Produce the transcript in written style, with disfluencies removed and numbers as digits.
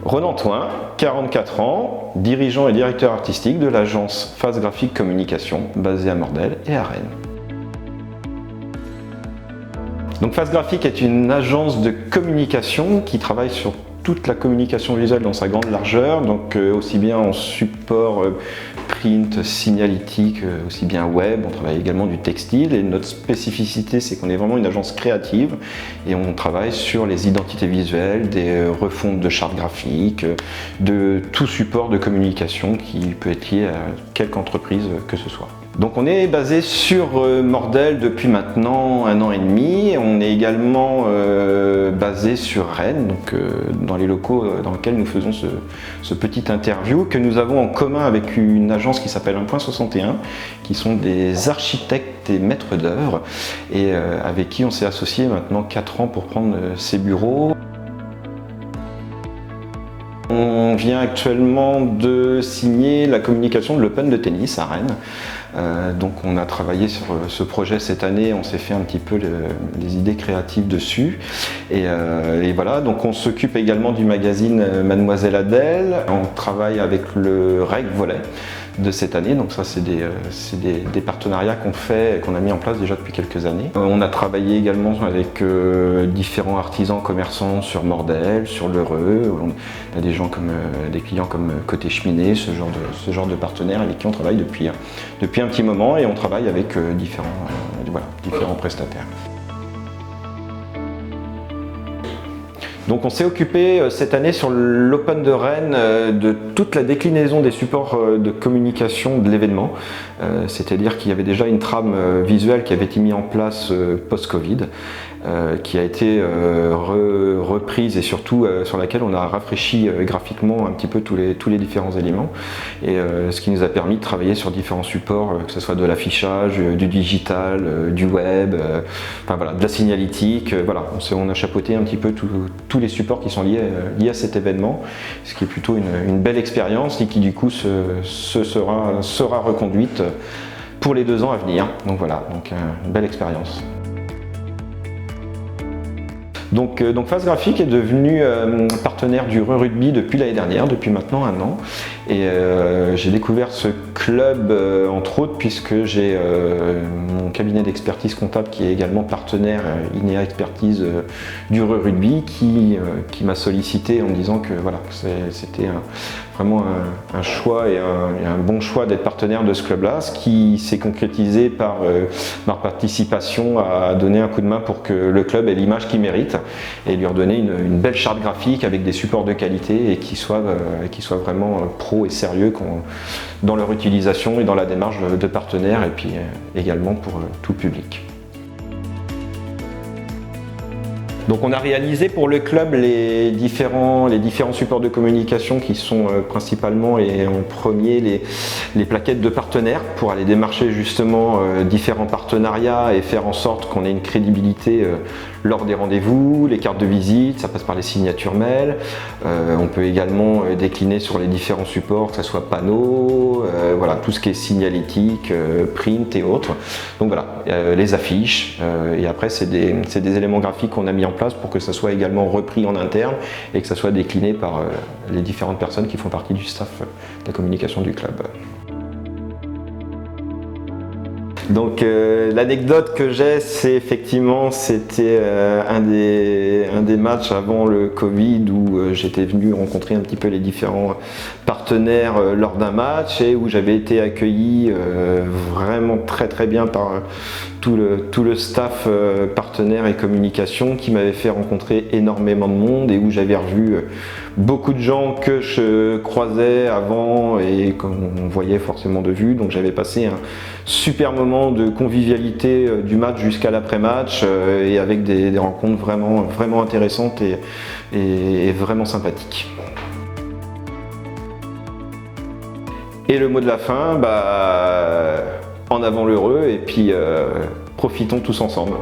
Ronan Toin, 44 ans, dirigeant et directeur artistique de l'agence Phase Graphique Communication, basée à Mordel et à Rennes. Donc Phase Graphique est une agence de communication qui travaille sur toute la communication visuelle dans sa grande largeur, donc aussi bien en support print, signalétique, aussi bien web, on travaille également du textile et notre spécificité c'est qu'on est vraiment une agence créative et on travaille sur les identités visuelles, des refontes de chartes graphiques, de tout support de communication qui peut être lié à quelque entreprise que ce soit. Donc on est basé sur Mordel depuis maintenant 1 an et demi. On est également basé sur Rennes, donc dans les locaux dans lesquels nous faisons ce petit interview que nous avons en commun avec une agence qui s'appelle 1.61, qui sont des architectes et maîtres d'œuvre et avec qui on s'est associé maintenant 4 ans pour prendre ces bureaux. On vient actuellement de signer la communication de l'Open de tennis à Rennes. Donc on a travaillé sur ce projet cette année, on s'est fait un petit peu les idées créatives dessus. Et voilà, donc on s'occupe également du magazine Mademoiselle Adèle. On travaille avec le Reg Volley de cette année, donc ça c'est des partenariats qu'on a mis en place déjà depuis quelques années. On a travaillé également avec différents artisans commerçants sur Mordel, sur l'Heureux. On a des clients comme Côté Cheminée, ce genre de partenaires avec qui on travaille depuis un petit moment et on travaille avec différents prestataires. Donc on s'est occupé cette année sur l'Open de Rennes de toute la déclinaison des supports de communication de l'événement. C'est-à-dire qu'il y avait déjà une trame visuelle qui avait été mise en place post-Covid, qui a été reprise et surtout sur laquelle on a rafraîchi graphiquement un petit peu tous les différents éléments. Et ce qui nous a permis de travailler sur différents supports, que ce soit de l'affichage, du digital, du web, enfin voilà, de la signalétique. Voilà, on a chapeauté un petit peu tous les supports qui sont liés à cet événement, ce qui est plutôt une belle expérience et qui du coup sera reconduite pour les 2 ans à venir. Donc voilà, une belle expérience. Donc Phase Graphique est devenu partenaire du Rugby depuis l'année dernière, depuis maintenant 1 an. Et j'ai découvert ce club entre autres puisque j'ai mon cabinet d'expertise comptable qui est également partenaire INEA Expertise du Rugby qui m'a sollicité en me disant que voilà, c'était vraiment un choix et un bon choix d'être partenaire de ce club-là, ce qui s'est concrétisé par ma participation à donner un coup de main pour que le club ait l'image qu'il mérite et lui redonner une belle charte graphique avec des supports de qualité et qui soient vraiment pro et sérieux dans leur utilisation et dans la démarche de partenaires et puis également pour tout le public. Donc on a réalisé pour le club les différents supports de communication qui sont principalement et en premier les plaquettes de partenaires pour aller démarcher justement différents partenariats et faire en sorte qu'on ait une crédibilité lors des rendez-vous, les cartes de visite, ça passe par les signatures mail. On peut également décliner sur les différents supports, que ce soit panneaux, voilà, tout ce qui est signalétique, print et autres. Donc voilà, les affiches et après c'est des éléments graphiques qu'on a mis en place pour que ça soit également repris en interne et que ça soit décliné par les différentes personnes qui font partie du staff de la communication du club. Donc l'anecdote que j'ai, c'est effectivement c'était un des matchs avant le Covid où j'étais venu rencontrer un petit peu les différents partenaires lors d'un match et où j'avais été accueilli vraiment très bien par tout le staff partenaire et communication qui m'avait fait rencontrer énormément de monde et où j'avais revu beaucoup de gens que je croisais avant et qu'on voyait forcément de vue. Donc j'avais passé un super moment de convivialité du match jusqu'à l'après-match et avec des rencontres vraiment intéressantes et vraiment sympathiques. Et le mot de la fin, en avant l'heureux et puis profitons tous ensemble.